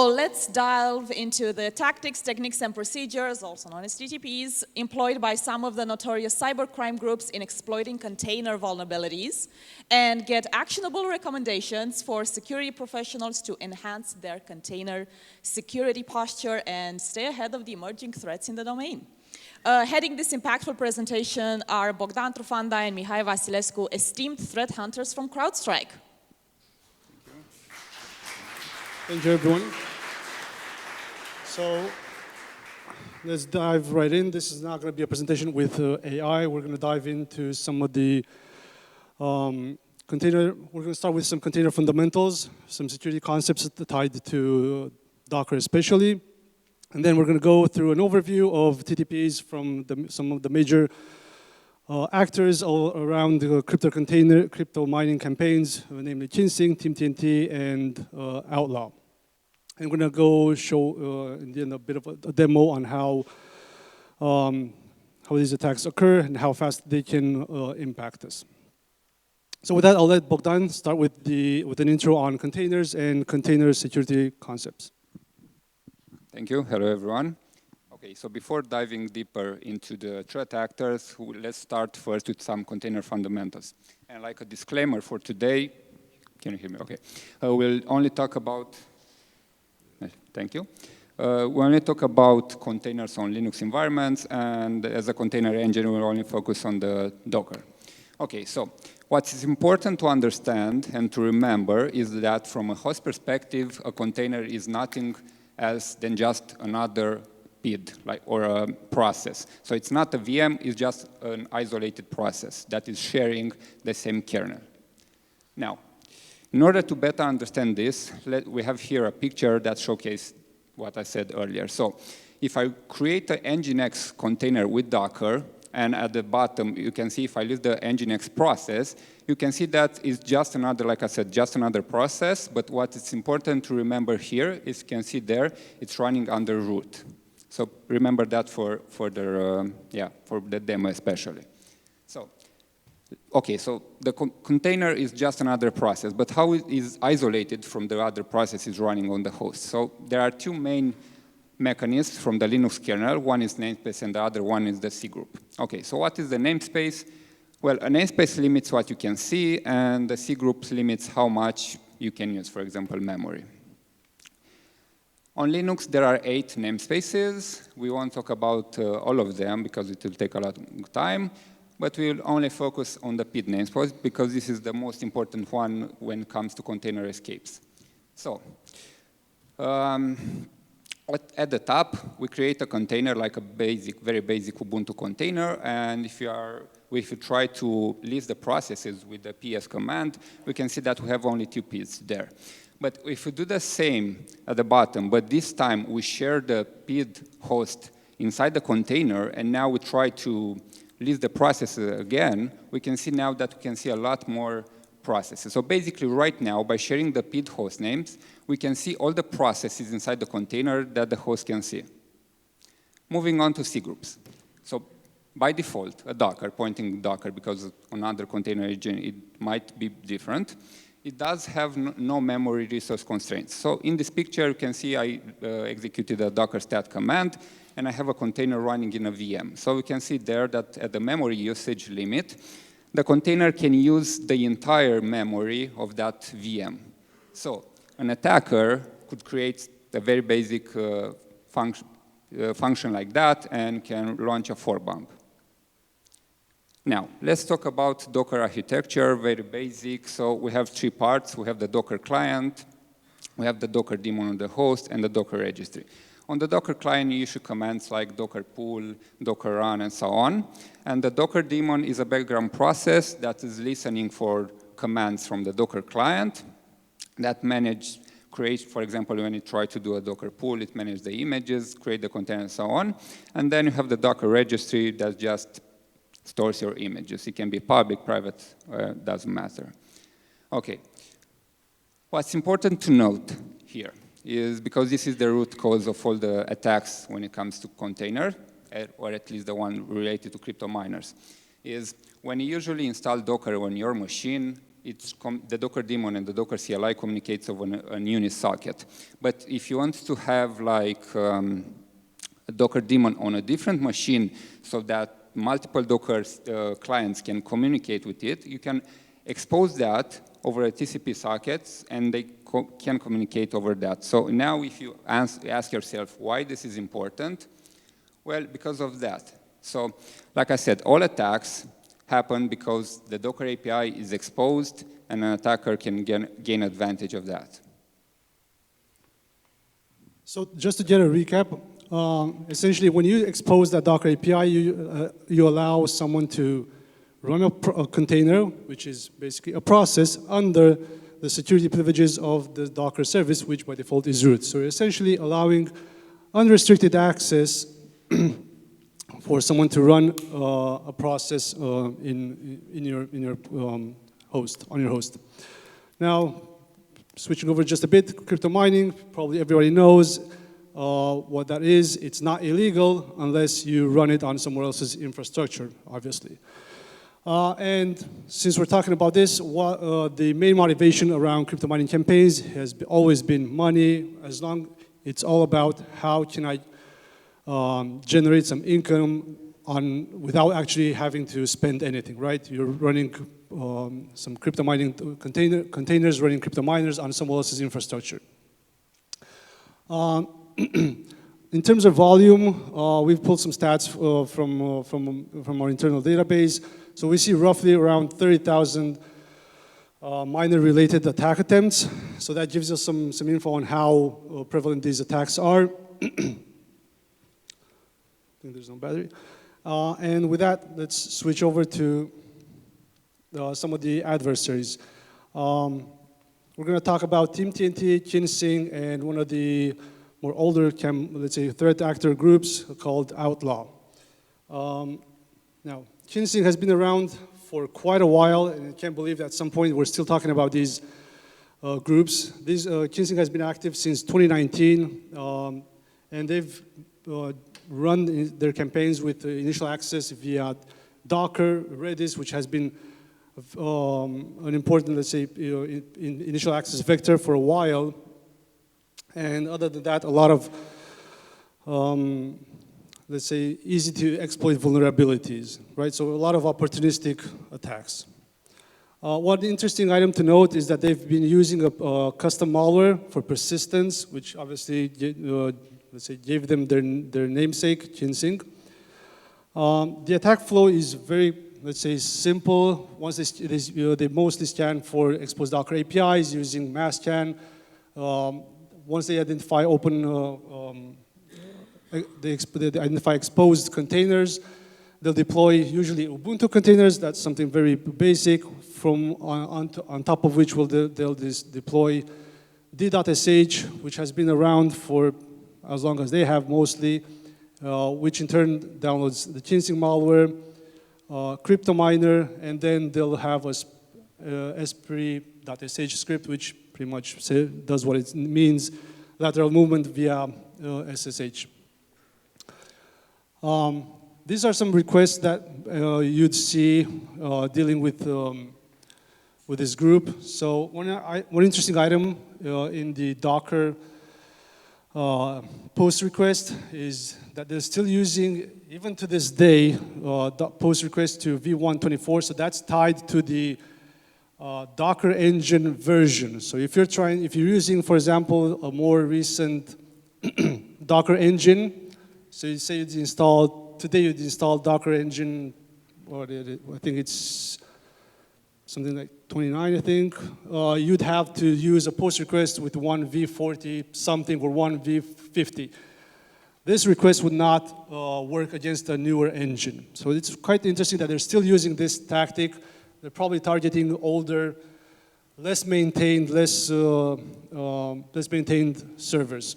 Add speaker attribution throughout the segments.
Speaker 1: So let's delve into the tactics, techniques, and procedures, also known as TTPs, employed by some of the notorious cybercrime groups in exploiting container vulnerabilities, and get actionable recommendations for security professionals to enhance their container security posture and stay ahead of the emerging threats in the domain. Heading this impactful presentation are Bogdan, Trufanda, and Mihai Vasilescu, esteemed threat hunters from CrowdStrike.
Speaker 2: Thank you, everyone. So let's dive right in. This is not going to be a presentation with AI. We're going to dive into some of the container. We're going to start with some container fundamentals, some security concepts tied to Docker especially. And then we're going to go through an overview of TTPs from some of the major actors all around the crypto mining campaigns, namely Kinsing, Team TNT, and Outlaw. And we're going to go show in the end a bit of a demo on how these attacks occur and how fast they can impact us. So with that, I'll let Bogdan start with an intro on containers and container security concepts.
Speaker 3: Thank you. Hello, everyone. Okay, so before diving deeper into the threat actors, let's start first with some container fundamentals. And like a disclaimer for today, can you hear me? Okay. We'll only talk about, thank you. We only talk about containers on Linux environments, and as a container engine, we'll only focus on the Docker. Okay, so what is important to understand and to remember is that from a host perspective, a container is nothing else than just another PID or a process. So it's not a VM, it's just an isolated process that is sharing the same kernel. Now, in order to better understand this, we have here a picture that showcases what I said earlier. So if I create an Nginx container with Docker, and at the bottom, you can see if I list the Nginx process, you can see that it's just another, like I said, just another process. But what is important to remember here is you can see there, it's running under root. So remember that for the demo especially. So, okay, so the container is just another process, but how it is isolated from the other processes running on the host? So there are two main mechanisms from the Linux kernel. One is namespace and the other one is the cgroup. Okay, so what is the namespace? Well, a namespace limits what you can see, and the cgroup limits how much you can use, for example, memory. On Linux, there are 8 namespaces. We won't talk about all of them because it will take a lot of time, but we'll only focus on the PID namespace because this is the most important one when it comes to container escapes. So, at the top, we create a container like a very basic Ubuntu container, and if you try to list the processes with the ps command, we can see that we have only 2 PIDs there. But if we do the same at the bottom, but this time we share the PID host inside the container, and now we try to list the processes again, we can see now that we can see a lot more processes. So basically right now, by sharing the PID host names, we can see all the processes inside the container that the host can see. Moving on to cgroups. So by default, a Docker, pointing Docker because on other container engine it might be different, it does have no memory resource constraints. So in this picture, you can see I executed a docker stat command, and I have a container running in a VM. So we can see there that at the memory usage limit, the container can use the entire memory of that VM. So an attacker could create a very basic function like that and can launch a forebomb. Now, let's talk about Docker architecture, very basic. So we have 3 parts. We have the Docker client, we have the Docker daemon on the host, and the Docker registry. On the Docker client, you issue commands like docker pull, docker run, and so on. And the Docker daemon is a background process that is listening for commands from the Docker client that create, for example, when you try to do a Docker pull, it manages the images, create the container, and so on. And then you have the Docker registry that just stores your images. It can be public, private, doesn't matter. Okay. What's important to note here is because this is the root cause of all the attacks when it comes to container, or at least the one related to crypto miners, is when you usually install Docker on your machine, the Docker daemon and the Docker CLI communicates over an unit socket. But if you want to have like a Docker daemon on a different machine so that multiple Docker clients can communicate with it, you can expose that over a TCP sockets, and they can communicate over that. So now if you ask yourself why this is important, well, because of that. So like I said, all attacks happen because the Docker API is exposed and an attacker can gain advantage of that.
Speaker 2: So just to get a recap, essentially when you expose that Docker API, you allow someone to run a container, which is basically a process under the security privileges of the Docker service, which by default is root. So you're essentially allowing unrestricted access for someone to run a process in your host, on your host. Now, switching over just a bit, crypto mining, probably everybody knows what that is. It's not illegal unless you run it on someone else's infrastructure, obviously. And since we're talking about this, the main motivation around crypto mining campaigns has always been money. As long it's all about how can I generate some income without actually having to spend anything, right? You're running some crypto mining containers, running crypto miners on someone else's infrastructure. In terms of volume, we've pulled some stats from our internal database. So we see roughly around 30,000 miner-related attack attempts. So that gives us some info on how prevalent these attacks are. I think there's no battery. And with that, let's switch over to some of the adversaries. We're going to talk about Team TNT, Kinsing, and one of the more older, let's say, threat actor groups called Outlaw. Now, Kinsing has been around for quite a while, and I can't believe that at some point we're still talking about these groups. Kinsing has been active since 2019, and they've run their campaigns with initial access via Docker, Redis, which has been an important, let's say, initial access vector for a while. And other than that, a lot of, let's say, easy to exploit vulnerabilities, right? So a lot of opportunistic attacks. One interesting item to note is that they've been using a custom malware for persistence, which obviously, let's say, gave them their namesake, Kinsing. The attack flow is very, let's say, simple. Once they mostly scan for exposed Docker APIs using mass scan. Once they identify they identify exposed containers, they'll deploy usually Ubuntu containers. That's something very basic. On top of which they'll deploy d.sh, which has been around for as long as they have mostly, which in turn downloads the Kinsing malware, cryptominer, and then they'll have a esprit.sh script, which pretty much does what it means, lateral movement via SSH. These are some requests that you'd see dealing with this group. So one interesting item in the Docker post request is that they're still using, even to this day, post request to v1.24. So that's tied to the Docker engine version. So if you're using, for example, a more recent Docker engine, so you say you'd install Docker engine, or I think it's something like 29, I think, you'd have to use a post request with one v40 something or one v50. This request would not work against a newer engine. So it's quite interesting that they're still using this tactic. They're probably targeting older, less maintained servers.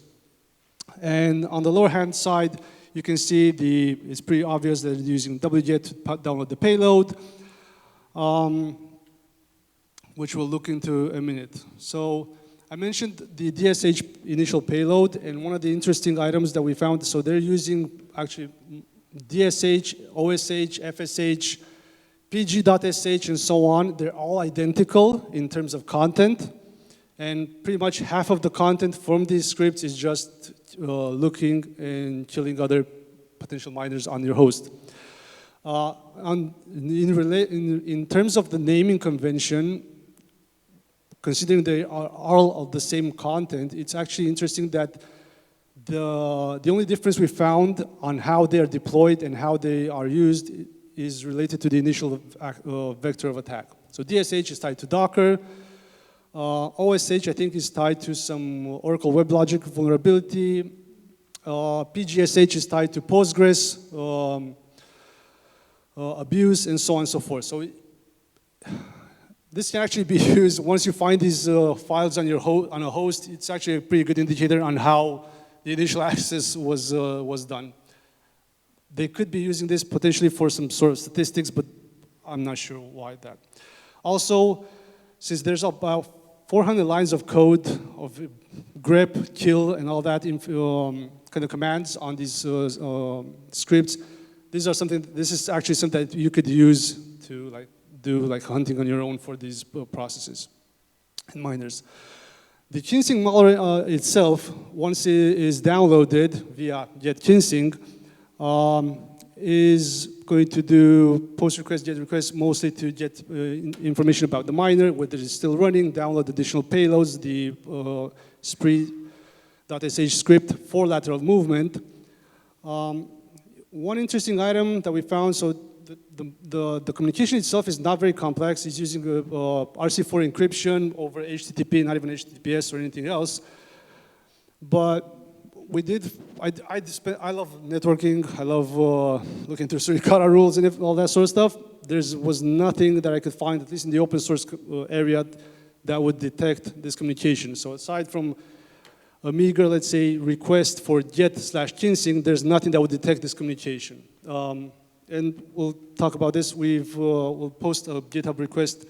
Speaker 2: And on the lower hand side, you can see it's pretty obvious that they're using wget to download the payload, which we'll look into in a minute. So I mentioned the DSH initial payload, and one of the interesting items that we found, so they're using actually DSH, OSH, FSH, pg.sh and so on, they're all identical in terms of content. And pretty much half of the content from these scripts is just looking and killing other potential miners on your host. In terms of the naming convention, considering they are all of the same content, it's actually interesting that the only difference we found on how they are deployed and how they are used is related to the initial vector of attack. So DSH is tied to Docker. OSH, I think, is tied to some Oracle WebLogic vulnerability. PGSH is tied to Postgres abuse, and so on and so forth. So this can actually be used once you find these files on on a host. It's actually a pretty good indicator on how the initial access was done. They could be using this potentially for some sort of statistics, but I'm not sure why that. Also, since there's about 400 lines of code of grep, kill, and all that kind of commands on these scripts, this is actually something that you could use to do hunting on your own for these processes and miners. The Kinsing malware itself, once it is downloaded via getKinsing, is going to do post request, get request, mostly to get information about the miner, whether it's still running, download additional payloads, the spree.sh script for lateral movement. One interesting item that we found, so the communication itself is not very complex. It's using RC4 encryption over HTTP, not even HTTPS or anything else. But I love networking. I love looking through Suricata rules and all that sort of stuff. There was nothing that I could find, at least in the open source area, that would detect this communication. So aside from a meager, let's say, request for get/Kinsing, there's nothing that would detect this communication. And we'll talk about this. We'll post a GitHub request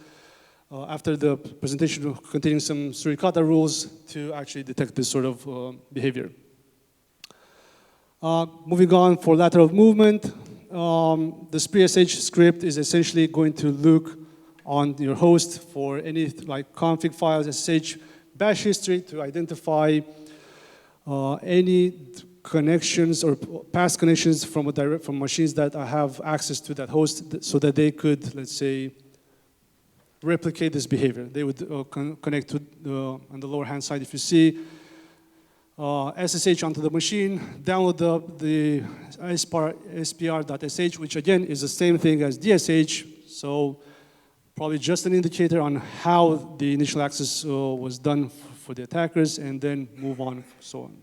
Speaker 2: after the presentation containing some Suricata rules to actually detect this sort of behavior. Moving on for lateral movement, the spree.sh script is essentially going to look on your host for any config files, SSH bash history to identify any connections or past connections from machines that have access to that host, so that they could, let's say, replicate this behavior. They would connect to on the lower hand side, if you see SSH onto the machine, download the spr.sh, which again is the same thing as DSH, so probably just an indicator on how the initial access was done for the attackers, and then move on, so on.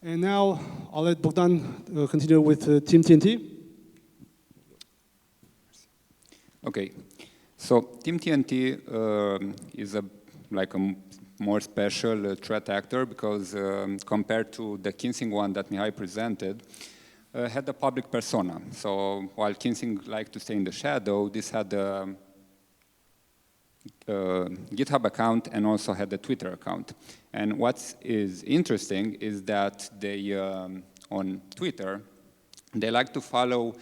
Speaker 2: And now I'll let Bogdan continue with Team TNT.
Speaker 3: Okay, so Team TNT is a more special threat actor because compared to the Kinsing one that Mihai presented, had a public persona. So while Kinsing liked to stay in the shadow, this had a GitHub account and also had a Twitter account. And what is interesting is that they, on Twitter, they like to follow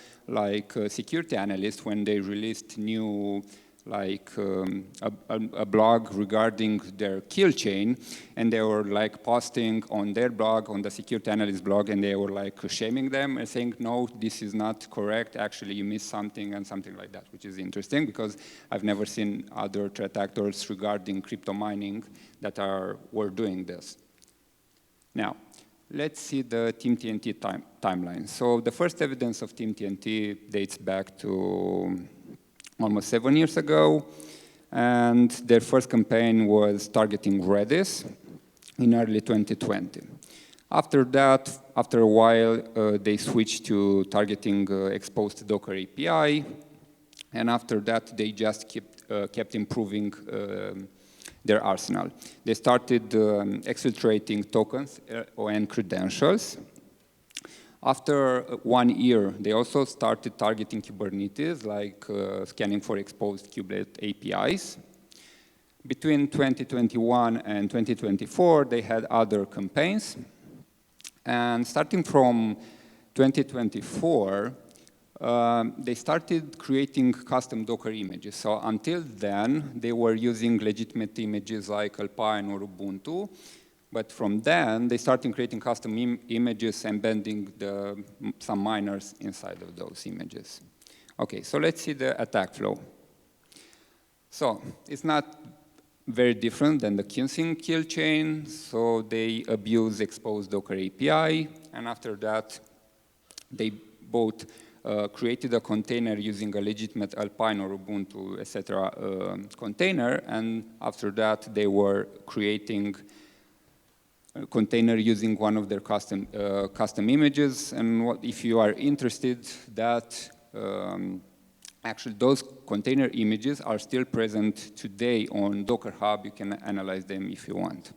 Speaker 3: security analysts when they released new a blog regarding their kill chain, and they were posting on their blog, on the security analyst blog, and they were shaming them and saying, no, this is not correct, actually you missed something, and something like that, which is interesting because I've never seen other threat actors regarding crypto mining that were doing this. Now, let's see the Team TNT timeline. So the first evidence of Team TNT dates back to almost 7 years ago, and their first campaign was targeting Redis in early 2020. After that, after a while, they switched to targeting exposed Docker API, and after that, they just kept improving their arsenal. They started exfiltrating tokens and credentials. After 1 year, they also started targeting Kubernetes, scanning for exposed kubelet APIs. Between 2021 and 2024, they had other campaigns. And starting from 2024, they started creating custom Docker images. So until then, they were using legitimate images like Alpine or Ubuntu. But from then, they started creating custom images, embedding some miners inside of those images. OK, so let's see the attack flow. So it's not very different than the Kinsing kill chain. So they abuse exposed Docker API. And after that, they both created a container using a legitimate Alpine or Ubuntu, etc. Container. And after that, they were creating a container using one of their custom images. And if you are interested, that actually those container images are still present today on Docker Hub. You can analyze them if you want.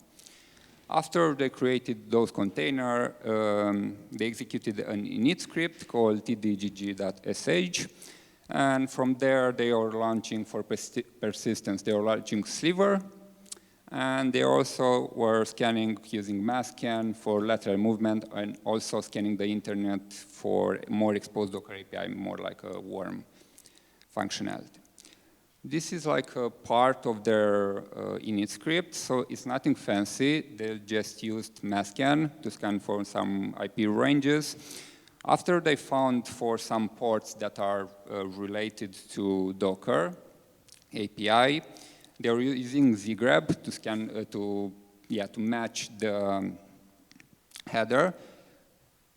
Speaker 3: After they created those containers, they executed an init script called tdgg.sh. And from there, they are launching for persistence. They are launching Sliver. And they also were scanning using mass scan for lateral movement and also scanning the internet for more exposed Docker API, more like a worm functionality. This is like a part of their init script, so it's nothing fancy. They just used mass scan to scan for some IP ranges. After they found for some ports that are related to Docker API, they were using zgrab to scan to match the header.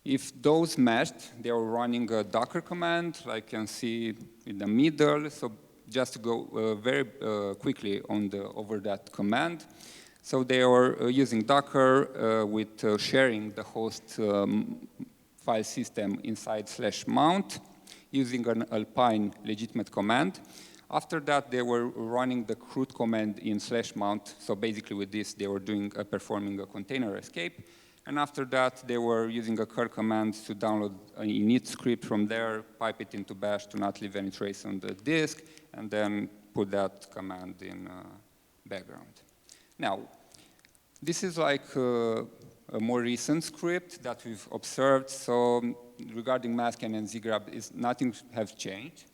Speaker 3: If those matched, they were running a Docker command, like you can see in the middle. So just to go very quickly over that command. So they are using Docker with sharing the host file system inside /mount using an Alpine legitimate command. After that, they were running the CRUD command in /mount. So basically with this, they were performing a container escape. And after that, they were using a curl command to download an init script from there, pipe it into bash to not leave any trace on the disk, and then put that command in background. Now, this is like a more recent script that we've observed. So regarding masscan and zgrab, nothing has changed.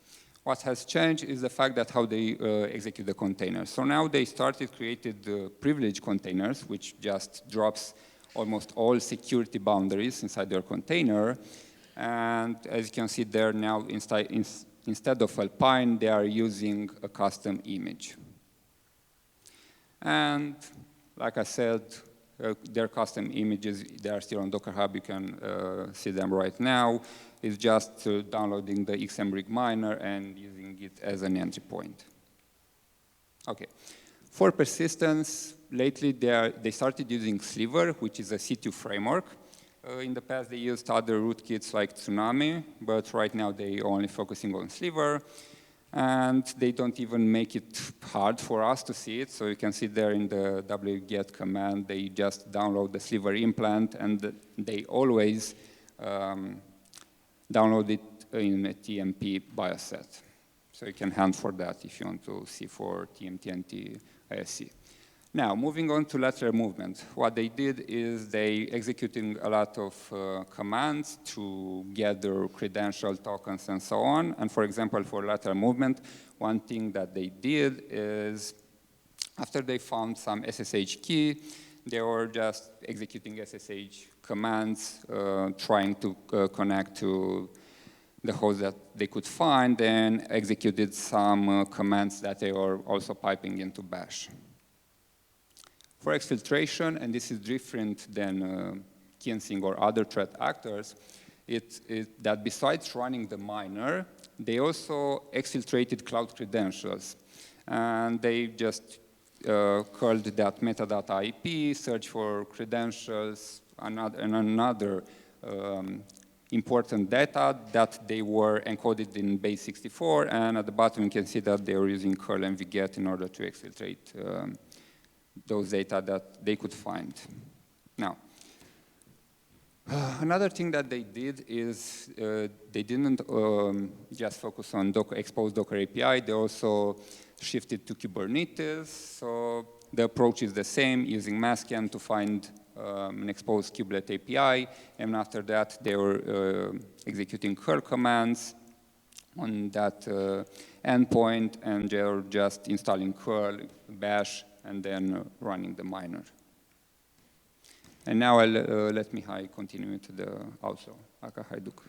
Speaker 3: What has changed is the fact that how they execute the containers. So now they started created privileged containers, which just drops almost all security boundaries inside their container. And as you can see there now, instead of Alpine, they are using a custom image. And like I said, their custom images, they are still on Docker Hub. You can see them right now. It's just downloading the XMRig miner and using it as an entry point. OK. For persistence, lately they started using Sliver, which is a C2 framework. In the past, they used other rootkits like Tsunami, but right now they're only focusing on Sliver. And they don't even make it hard for us to see it. So you can see there in the wget command, they just download the Sliver implant, and they always download it in a TMP BIOS set. So you can hunt for that if you want to see for TMTNT ISC. Now, moving on to lateral movement. What they did is they executing a lot of commands to gather credential tokens and so on. And for example, for lateral movement, one thing that they did is after they found some SSH key, they were just executing SSH commands, trying to connect to the host that they could find, and executed some commands that they were also piping into bash. For exfiltration, and this is different than Kinsing or other threat actors, that besides running the miner, they also exfiltrated cloud credentials. And they just curled that metadata IP, search for credentials, and another important data that they were encoded in base 64. And at the bottom, you can see that they were using curl and wget in order to exfiltrate those data that they could find. Now, another thing that they did is they didn't just focus on exposed Docker API. They also shifted to Kubernetes. So the approach is the same, using masscan to find an exposed kubelet API. And after that, they were executing curl commands on that endpoint, and they're just installing curl, bash, and then running the miner. And now I'll let Mihai continue to the outlaw, aka Haiduk.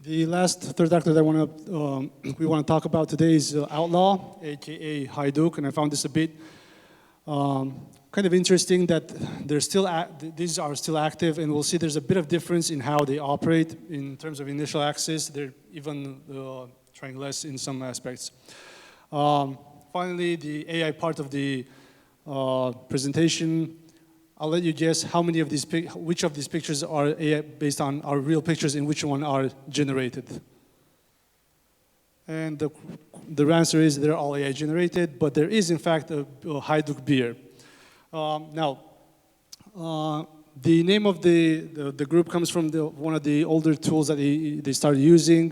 Speaker 2: The last third actor that we want to talk about today is Outlaw, aka Haiduk, and I found this a bit kind of interesting that these are still active, and we'll see there's a bit of difference in how they operate in terms of initial access. They're even trying less in some aspects. Finally, the AI part of the presentation. I'll let you guess how many of these, which of these pictures are AI based on our real pictures and which one are generated. And the answer is they're all AI generated, but there is in fact a Haiduk beer. Now, the name of the group comes from one of the older tools that they started using.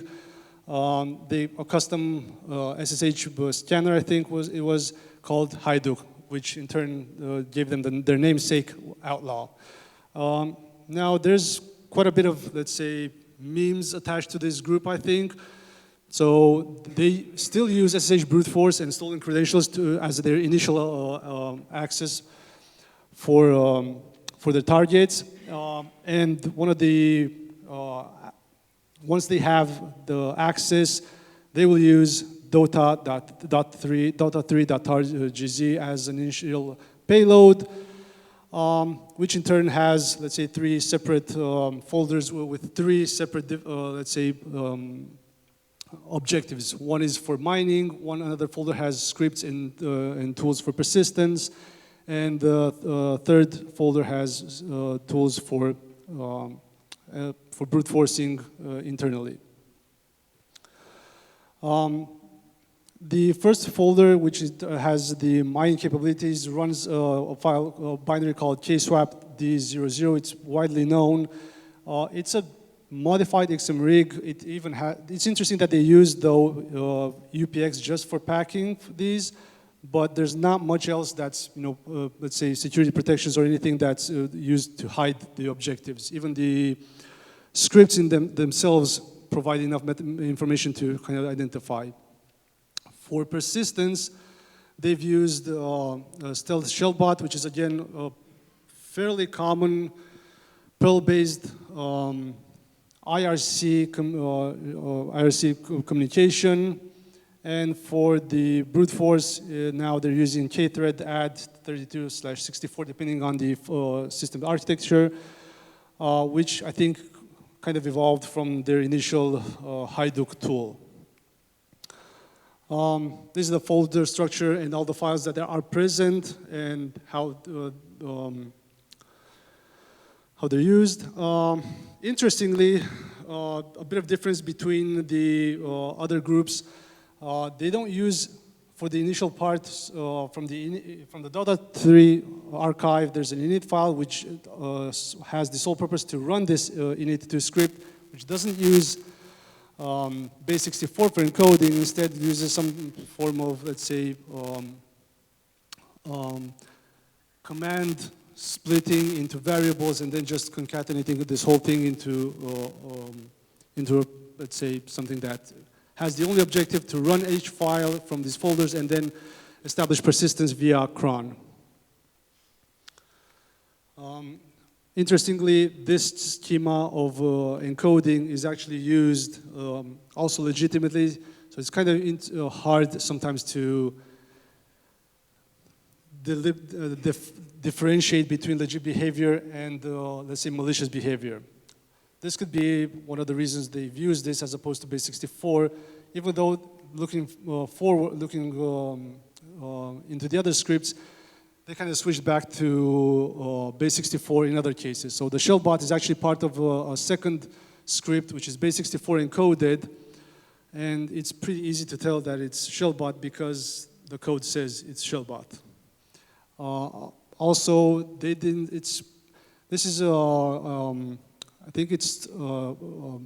Speaker 2: A custom SSH scanner, I think it was called Haiduk, which in turn gave them their namesake, Outlaw. Now, there's quite a bit of, let's say, memes attached to this group, I think. So they still use SSH brute force and stolen credentials as their initial access for their targets. And one of the, once they have the access, they will use Dota3.targz as an initial payload, which in turn has, let's say, 3 separate folders with 3 separate, let's say, objectives. One is for mining, another folder has scripts and tools for persistence, and the third folder has tools for brute forcing internally. The first folder, which has the mining capabilities, runs a binary called kswap d00. It's widely known. It's a modified XMRig. It's interesting that they use though UPX just for packing these, but there's not much else that's, let's say security protections or anything that's used to hide the objectives. Even the scripts in themselves provide enough information to kind of identify. For persistence, they've used Stealth Shellbot, which is again a fairly common Perl-based IRC communication. And for the brute force, now they're using K-thread add 32/64, depending on the system architecture, which I think kind of evolved from their initial Haiduk tool. This is the folder structure and all the files that are present and how they're used. Interestingly, a bit of difference between the other groups. They don't use, for the initial part, from the Dota3 archive, there's an init file which has the sole purpose to run this init2 script, which doesn't use base64 for encoding. Instead, it uses some form of, let's say, command splitting into variables and then just concatenating this whole thing into let's say, something that has the only objective to run each file from these folders and then establish persistence via cron. Interestingly, this schema of encoding is actually used also legitimately, so it's kind of hard sometimes to differentiate between legit behavior and, let's say, malicious behavior. This could be one of the reasons they've used this as opposed to base64, even though looking into the other scripts, they kind of switched back to base64 in other cases. So the shellbot is actually part of a second script, which is base64 encoded, and it's pretty easy to tell that it's shellbot because the code says it's shellbot. Also, they didn't. This is I think it's the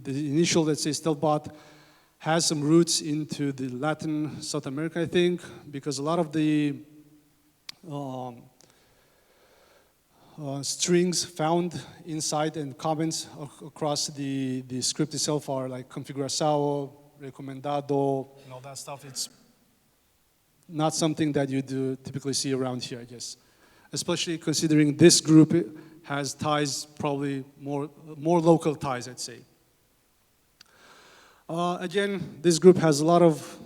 Speaker 2: initial, let's say, stealthbot has some roots into the Latin South America, I think, because a lot of the strings found inside and comments across the script itself are like configuração, recomendado, and all that stuff. It's not something that you do typically see around here, I guess. Especially considering this group has ties, probably more local ties, I'd say. Again, this group has a lot of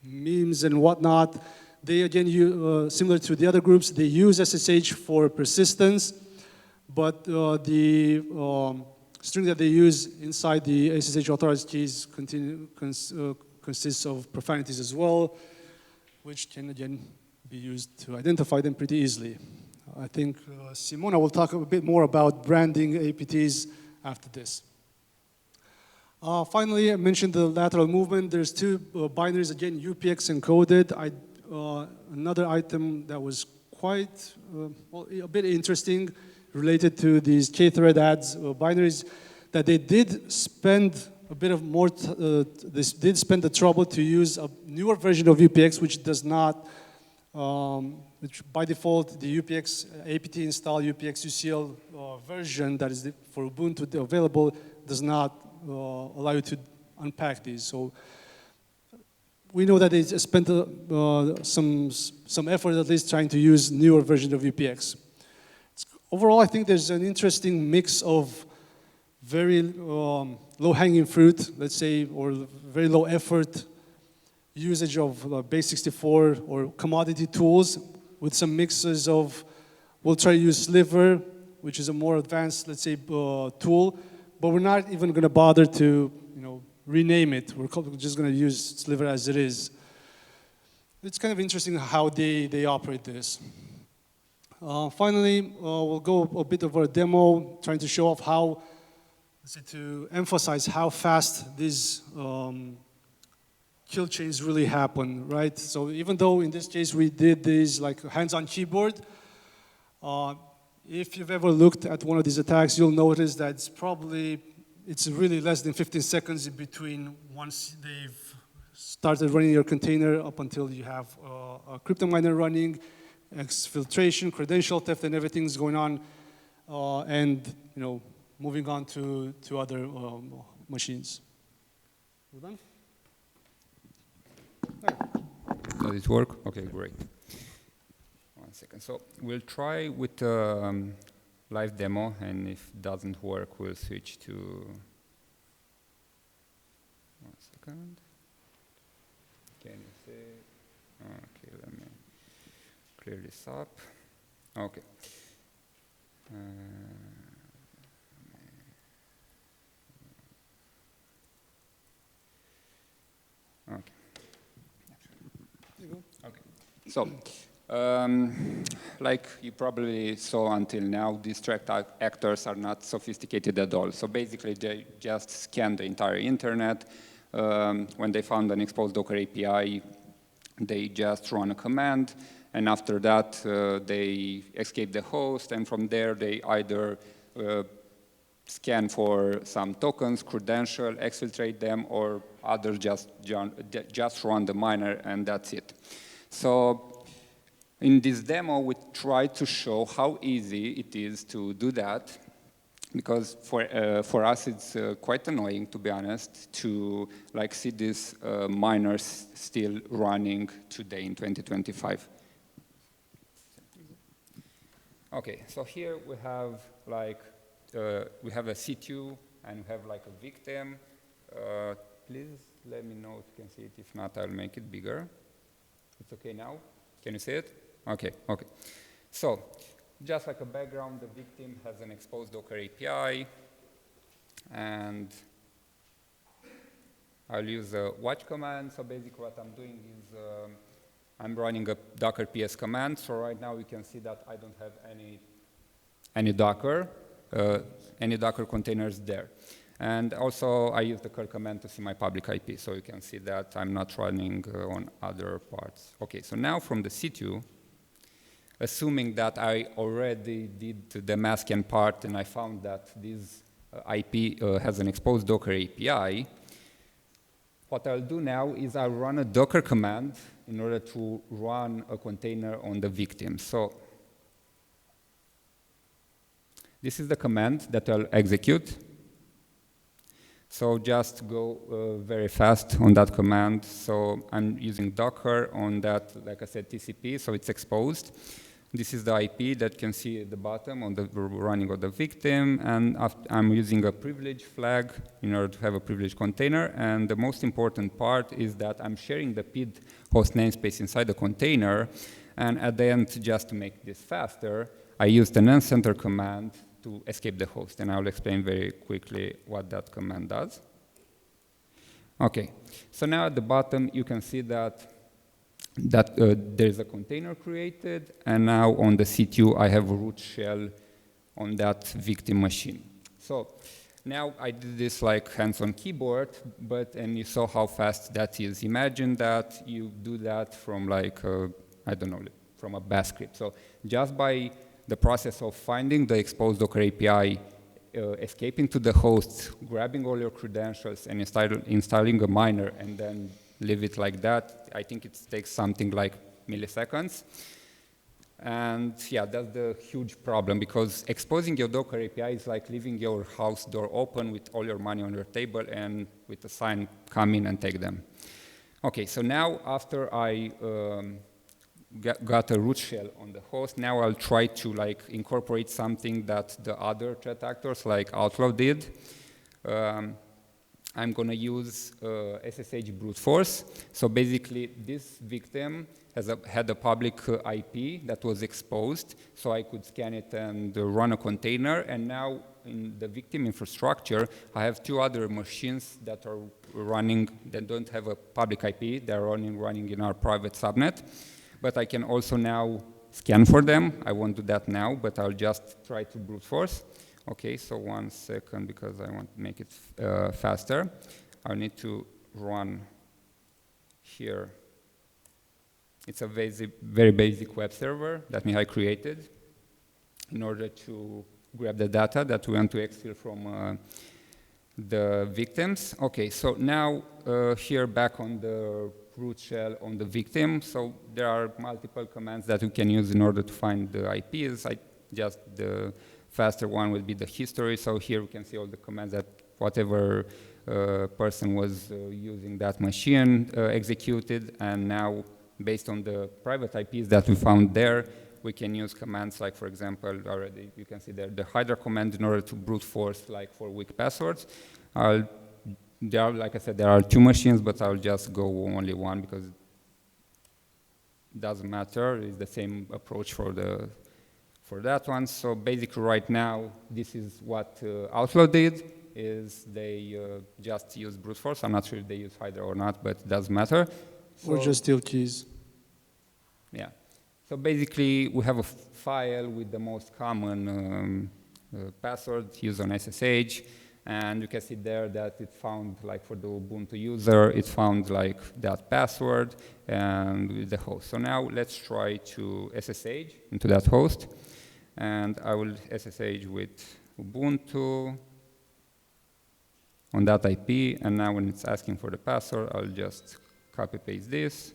Speaker 2: memes and whatnot. They, again, similar to the other groups, they use SSH for persistence, but the string that they use inside the SSH authorized keys consists of profanities as well, which can, again, be used to identify them pretty easily. I think Simona will talk a bit more about branding APTs after this. Finally, I mentioned the lateral movement. There's two binaries, again, UPX encoded. Another item that was quite, well, a bit interesting related to these K-thread adds binaries, that they did spend a bit of more, they did spend the trouble to use a newer version of UPX, which does not, which by default, the UPX apt install UPX UCL version that is for Ubuntu available does not allow you to unpack these. So we know that they spent some effort at least trying to use newer version of UPX. Overall, I think there's an interesting mix of very low-hanging fruit, let's say, or very low effort usage of base 64 or commodity tools with some mixes of, we'll try to use Sliver, which is a more advanced, let's say, tool, but we're not even going to bother to, rename it. We're just going to use Sliver as it is. It's kind of interesting how they operate this. Finally, we'll go a bit of a demo, trying to show off how, let's say, to emphasize how fast these kill chains really happen, right? So even though in this case we did these like hands-on keyboard, if you've ever looked at one of these attacks, you'll notice that it's really less than 15 seconds in between once they've started running your container up until you have a crypto miner running, exfiltration, credential theft, and everything's going on, and moving on to other machines. We're done?
Speaker 3: Does it work? Okay, great. 1 second. So we'll try with live demo, and if it doesn't work, we'll switch to 1 second. Can you see? Okay, let me clear this up. Okay. Okay. Okay. So, like you probably saw until now, these threat actors are not sophisticated at all. So basically, they just scan the entire internet. When they found an exposed Docker API, they just run a command, and after that, they escape the host, and from there, they either scan for some tokens, credential, exfiltrate them, or others just run the miner, and that's it. So in this demo, we try to show how easy it is to do that, because for us it's quite annoying, to be honest, to see these miners still running today in 2025. Okay, so here we have we have a C2 and we have a victim. Please let me know if you can see it. If not, I'll make it bigger. It's okay now? Can you see it? Okay, okay. So, just like a background, the victim has an exposed Docker API, and I'll use a watch command. So basically what I'm doing is I'm running a Docker PS command. So right now you can see that I don't have any Docker containers there. And also I use the curl command to see my public IP. So you can see that I'm not running on other parts. Okay, so now from the C2, assuming that I already did the mask-scan part and I found that this IP has an exposed Docker API, what I'll do now is I'll run a Docker command in order to run a container on the victim. So This is the command that I'll execute. So just go very fast on that command. So I'm using Docker on that, like I said, TCP, so it's exposed. This is the IP that you can see at the bottom on the running of the victim, and I'm using a privilege flag in order to have a privilege container, and the most important part is that I'm sharing the PID host namespace inside the container, and at the end, just to make this faster, I used an ncenter command to escape the host, and I'll explain very quickly what that command does. Okay, so now at the bottom, you can see that there's a container created, and now on the C2, I have a root shell on that victim machine. So now I did this like hands-on keyboard, and you saw how fast that is. Imagine that you do that from like, I don't know, from a bash script. So just by the process of finding the exposed Docker API, escaping to the host, grabbing all your credentials, and installing a miner, and then leave it like that, I think it takes something like milliseconds. And yeah, that's the huge problem, because exposing your Docker API is like leaving your house door open with all your money on your table and with a sign, come in and take them. Okay, so now after I got a root shell on the host, now I'll try to like incorporate something that the other threat actors like Outlaw did. I'm going to use SSH brute force. So basically, this victim had a public IP that was exposed, so I could scan it and run a container. And now in the victim infrastructure, I have two other machines that are running, that don't have a public IP. They're running in our private subnet. But I can also now scan for them. I won't do that now, but I'll just try to brute force. Okay, so 1 second, because I want to make it faster. I'll need to run here. It's a very basic web server that Mihai created in order to grab the data that we want to exfil from the victims. Okay, so now here back on the root shell on the victim. So there are multiple commands that we can use in order to find the IPs. The faster one will be the history. So here we can see all the commands that whatever person was using that machine executed. And now, based on the private IPs that we found there, we can use commands like, for example, already you can see there the Hydra command in order to brute force like for weak passwords. Like I said, there are two machines, but I'll just go only one because it doesn't matter. It's the same approach for that one. So basically right now, this is what Outlaw did, is they just use brute force. I'm not sure if they use Hydra or not, but it doesn't matter.
Speaker 2: Or just steal keys.
Speaker 3: Yeah. So basically, we have a file with the most common password used on SSH. And you can see there that it found, like for the Ubuntu user, it found like that password and with the host. So now let's try to SSH into that host. And I will SSH with Ubuntu on that IP. And now when it's asking for the password, I'll just copy paste this.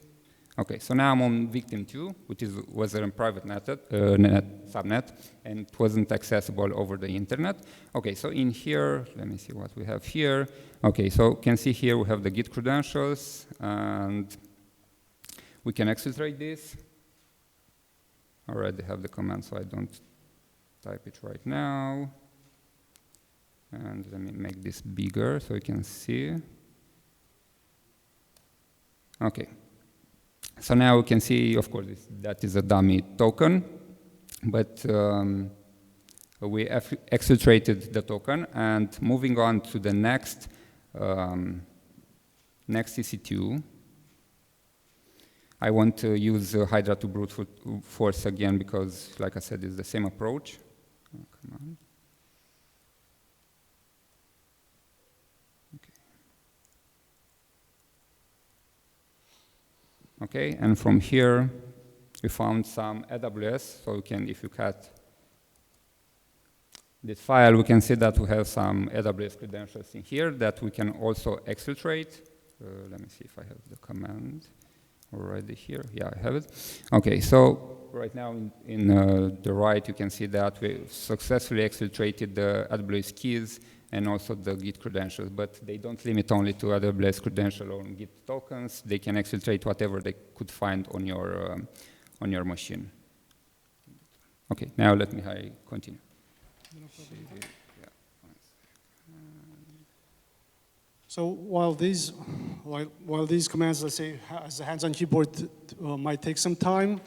Speaker 3: Okay, so now I'm on victim 2, which was a private subnet, and it wasn't accessible over the internet. Okay, so in here, let me see what we have here. Okay, so you can see here we have the Git credentials, and we can exfiltrate this. I already have the command, so I don't type it right now. And let me make this bigger so you can see. Okay. So now we can see, of course, that is a dummy token, but we exfiltrated the token, and moving on to the next EC2, I want to use Hydra to brute force again because, like I said, it's the same approach. Oh, come on. Okay, and from here, we found some AWS, so we can, if you cut this file, we can see that we have some AWS credentials in here that we can also exfiltrate. Let me see if I have the command. already here. Yeah, I have it. Okay, so right now in the right, you can see that we successfully exfiltrated the AWS keys and also the Git credentials, but they don't limit only to AWS credential or Git tokens. They can exfiltrate whatever they could find on your machine. Okay, now let Mihai continue.
Speaker 2: So while these commands, let's say, as a hands-on keyboard might take some time,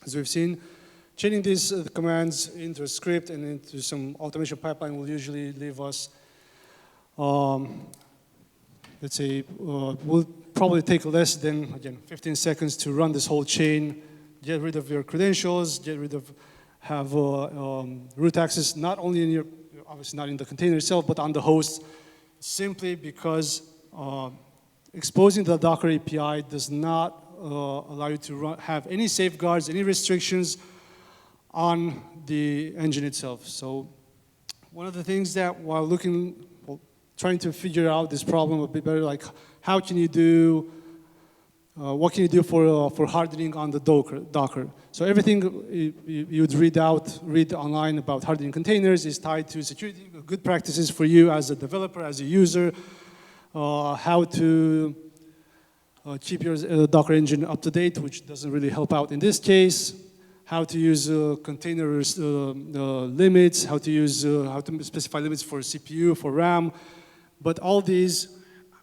Speaker 2: as we've seen, chaining these commands into a script and into some automation pipeline will usually leave us, let's say, will probably take less than, again, 15 seconds to run this whole chain, get rid of your credentials, have root access, not only in your, obviously not in the container itself, but on the host, simply because exposing the Docker API does not allow you to have any safeguards, any restrictions on the engine itself. So one of the things that while trying to figure out this problem a bit better, like how can you do, what can you do for hardening on the Docker? So everything you would read online about hardening containers is tied to security, good practices for you as a developer, as a user, how to keep your Docker engine up to date, which doesn't really help out in this case, how to use container limits, how to specify limits for CPU, for RAM, but all these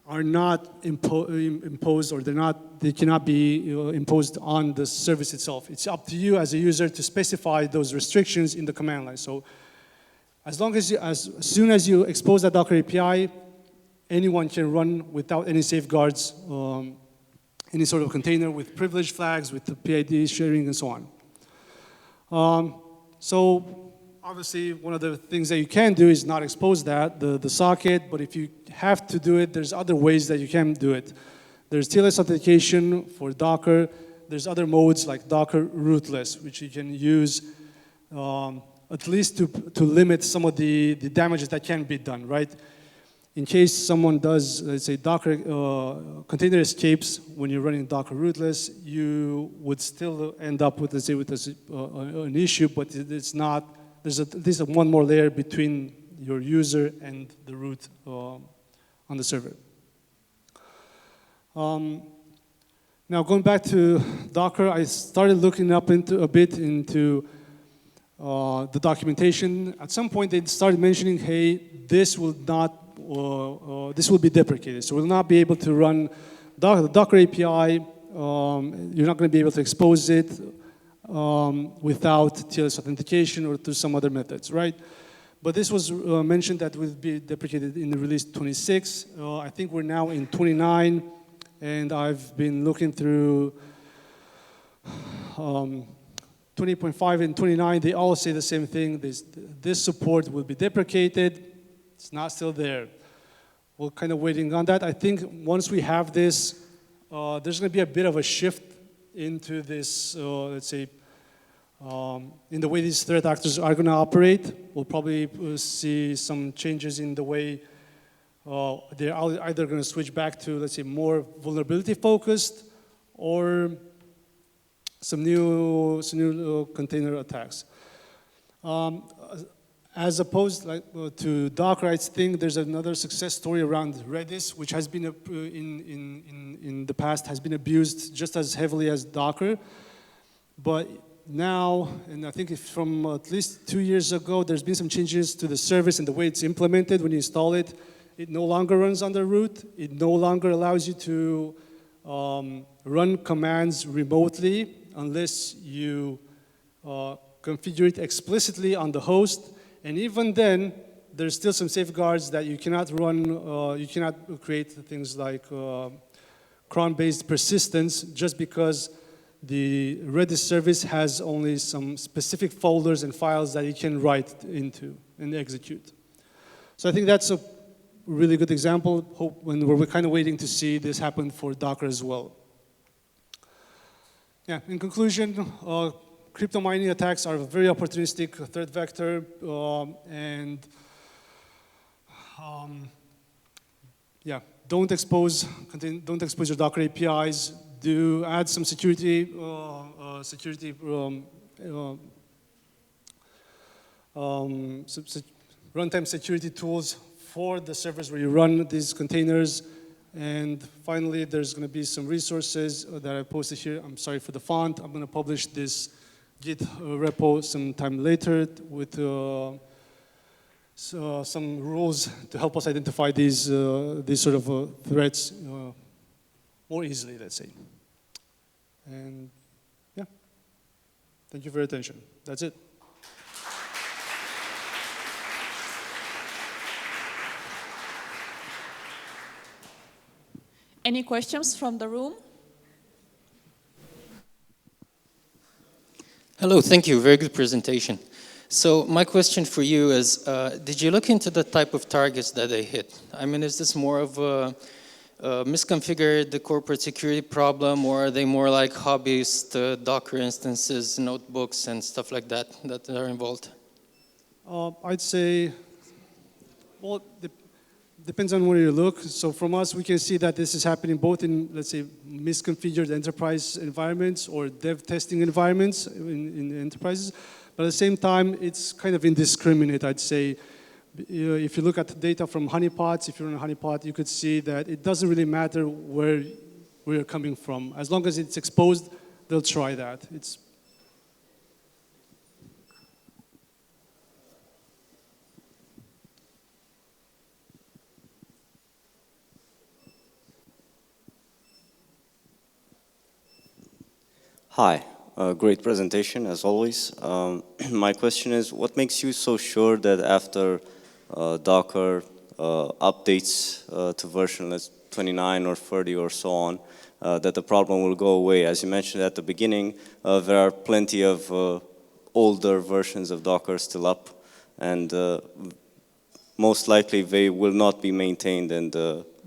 Speaker 2: are not imposed, or they cannot be imposed on the service itself. It's up to you as a user to specify those restrictions in the command line. So as soon as you expose that Docker API, anyone can run without any safeguards, any sort of container with privilege flags, with the PID sharing, and so on. So obviously, one of the things that you can do is not expose the socket, but if you have to do it, there's other ways that you can do it. There's TLS authentication for Docker. There's other modes like Docker rootless, which you can use at least to limit some of the damages that can be done, right? In case someone does, let's say, Docker container escapes when you're running Docker rootless, you would still end up with, let's say, with an issue, but it's not. There's at least one more layer between your user and the root on the server. Now going back to Docker, I started looking up a bit into the documentation. At some point, they started mentioning, "Hey, this will be deprecated, so we'll not be able to run the Docker API. You're not going to be able to expose it." Without TLS authentication or through some other methods, right? But this was mentioned that will be deprecated in the release 26. I think we're now in 29, and I've been looking through 20.5 and 29. They all say the same thing. This support will be deprecated. It's not still there. We're kind of waiting on that. I think once we have this, there's going to be a bit of a shift into this, let's say, in the way these threat actors are going to operate. We'll probably see some changes in the way they're either going to switch back to, let's say, more vulnerability focused, or some new container attacks. As opposed to Docker, I think there's another success story around Redis, which has been in the past has been abused just as heavily as Docker. But now, and I think from at least 2 years ago, there's been some changes to the service and the way it's implemented. When you install it, it no longer runs under root. It no longer allows you to run commands remotely unless you configure it explicitly on the host. And even then, there's still some safeguards that you cannot run, you cannot create things like cron-based persistence just because the Redis service has only some specific folders and files that you can write into and execute. So I think that's a really good example when we're kind of waiting to see this happen for Docker as well. Yeah, in conclusion, crypto mining attacks are a very opportunistic threat vector, yeah, don't expose your Docker APIs. add some security, runtime security tools for the servers where you run these containers. And finally, there's going to be some resources that I posted here. I'm sorry for the font. I'm going to publish this Git repo sometime later with some rules to help us identify these sort of threats more easily, let's say. And yeah, thank you for your attention. That's it.
Speaker 1: Any questions from the room?
Speaker 4: Hello, thank you. Very good presentation. So my question for you is, did you look into the type of targets that they hit? I mean, is this more of a misconfigured corporate security problem, or are they more like hobbyist Docker instances, notebooks, and stuff like that that are involved?
Speaker 2: I'd say, well, depends on where you look. So from us, we can see that this is happening both in, let's say, misconfigured enterprise environments or dev testing environments in enterprises. But at the same time, it's kind of indiscriminate, I'd say. If you look at the data from honeypots, if you're in a honeypot, you could see that it doesn't really matter where you're coming from. As long as it's exposed, they'll try that.
Speaker 5: Hi, great presentation as always. My question is, what makes you so sure that after Docker updates to version 29 or 30 or so on, that the problem will go away? As you mentioned at the beginning, there are plenty of older versions of Docker still up, and most likely they will not be maintained. And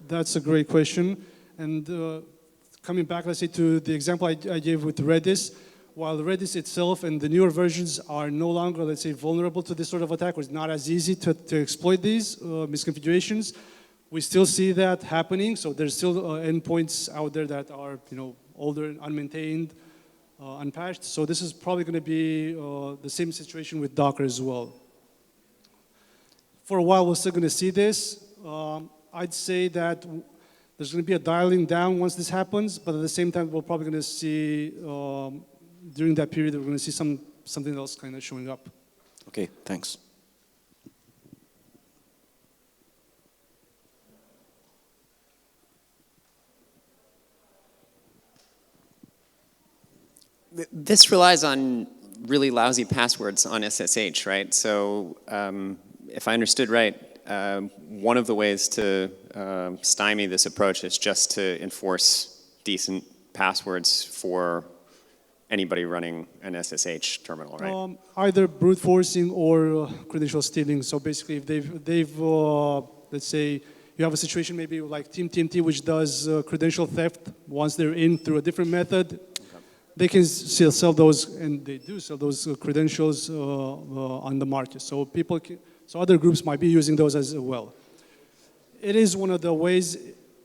Speaker 2: that's a great question. And coming back, let's say, to the example I gave with Redis, while Redis itself and the newer versions are no longer, let's say, vulnerable to this sort of attack, or it's not as easy to exploit these misconfigurations, we still see that happening. So there's still endpoints out there that are, older, unmaintained, unpatched. So this is probably going to be the same situation with Docker as well. For a while, we're still going to see this. I'd say that there's going to be a dialing down once this happens, but at the same time, we're probably going to see, during that period, we're going to see something else kind of showing up.
Speaker 5: okay, thanks.
Speaker 6: This relies on really lousy passwords on SSH, right? So if I understood right, one of the ways to stymie this approach is just to enforce decent passwords for anybody running an SSH terminal, right?
Speaker 2: Either brute forcing or credential stealing. So basically, if they've let's say you have a situation maybe like Team TMT, which does credential theft. Once they're in through a different method, they can still sell those, and they do sell those credentials on the market. So so other groups might be using those as well. It is one of the ways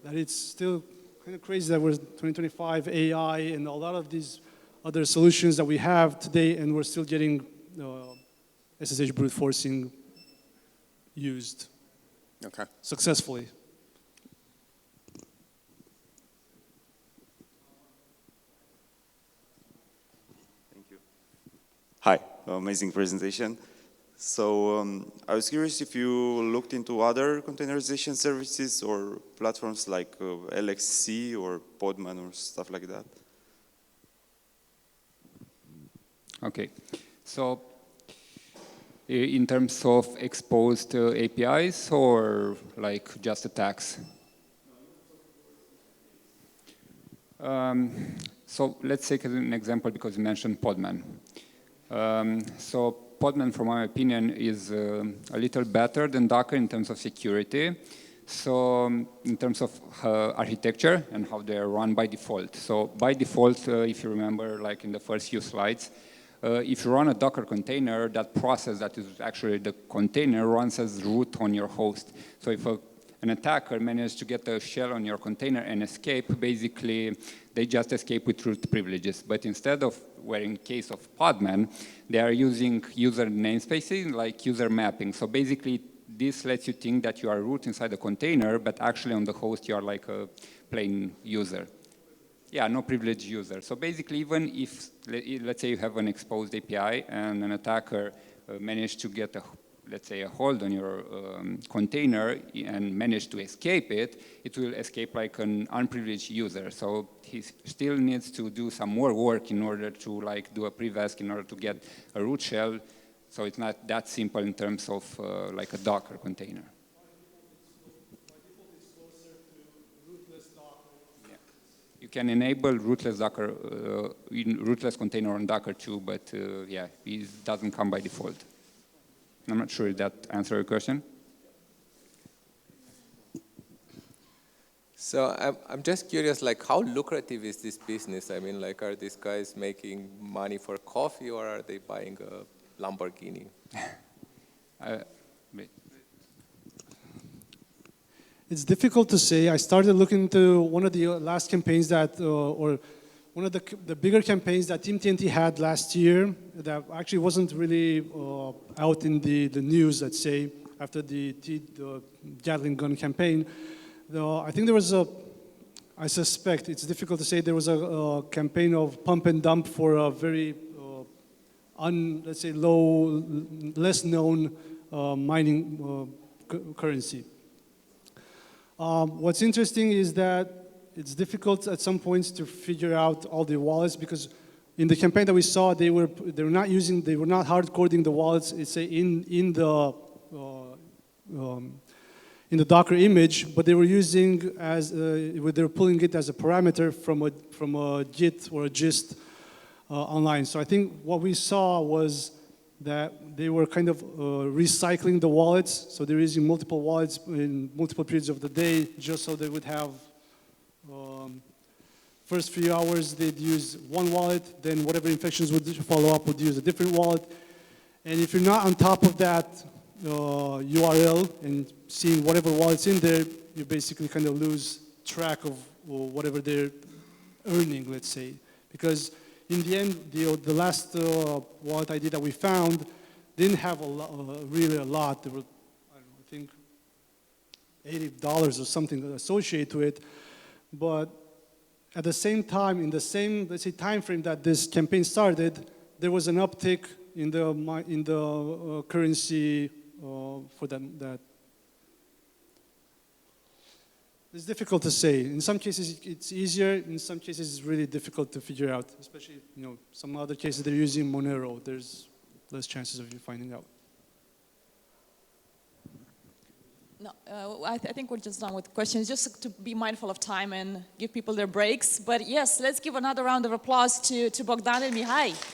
Speaker 2: that it's still kind of crazy that we're 2025 AI and a lot of these other solutions that we have today, and we're still getting SSH brute forcing used successfully.
Speaker 7: Thank you. Hi, amazing presentation. So I was curious if you looked into other containerization services or platforms like LXC or Podman or stuff like that.
Speaker 3: Okay, so in terms of exposed APIs or like just attacks? So let's take an example because you mentioned Podman. So Podman, from my opinion, is a little better than Docker in terms of security. So in terms of architecture and how they are run by default. So by default, if you remember, like in the first few slides, if you run a Docker container, that process that is actually the container runs as root on your host. So if an attacker manages to get a shell on your container and escape, basically they just escape with root privileges. But instead of, where in case of Podman, they are using user namespaces like user mapping. So basically this lets you think that you are root inside the container, but actually on the host you are like a plain user. Yeah, no privileged user. So basically, even if, let's say you have an exposed API and an attacker managed to get let's say a hold on your container and manage to escape it, it will escape like an unprivileged user. So he still needs to do some more work in order to like do a privask in order to get a root shell. So it's not that simple in terms of like a Docker container. You can enable rootless Docker, rootless container on Docker too, but yeah, it doesn't come by default. I'm not sure if that answered your question.
Speaker 8: So I'm just curious, like, how lucrative is this business? I mean, like, are these guys making money for coffee, or are they buying a Lamborghini?
Speaker 2: It's difficult to say. I started looking into one of the last campaigns that, or one of the bigger campaigns that Team TNT had last year that actually wasn't really out in the news, let's say, after the Gatling gun campaign. I think there was I suspect, it's difficult to say, there was a campaign of pump and dump for a very, let's say, less known mining currency. What's interesting is that it's difficult at some points to figure out all the wallets, because in the campaign that we saw, they were not hard coding the wallets. It's in the Docker image, but they were using they were pulling it as a parameter from a Git or a gist online. So I think what we saw was that they were kind of recycling the wallets. So they're using multiple wallets in multiple periods of the day, just so they would have, first few hours they'd use one wallet, then whatever infections would follow up would use a different wallet. And if you're not on top of that URL and seeing whatever wallet's in there, you basically kind of lose track of whatever they're earning, let's say. Because in the end, the last wallet ID that we found didn't have really a lot. There were, I think, $80 or something associated to it. But at the same time, in the same, let's say, time frame that this campaign started, there was an uptick in the currency for that. It's difficult to say. In some cases, it's easier. In some cases, it's really difficult to figure out. Especially, some other cases they're using Monero. There's less chances of you finding out.
Speaker 1: No, I think we're just done with questions, just to be mindful of time and give people their breaks. But yes, let's give another round of applause to Bogdan and Mihai.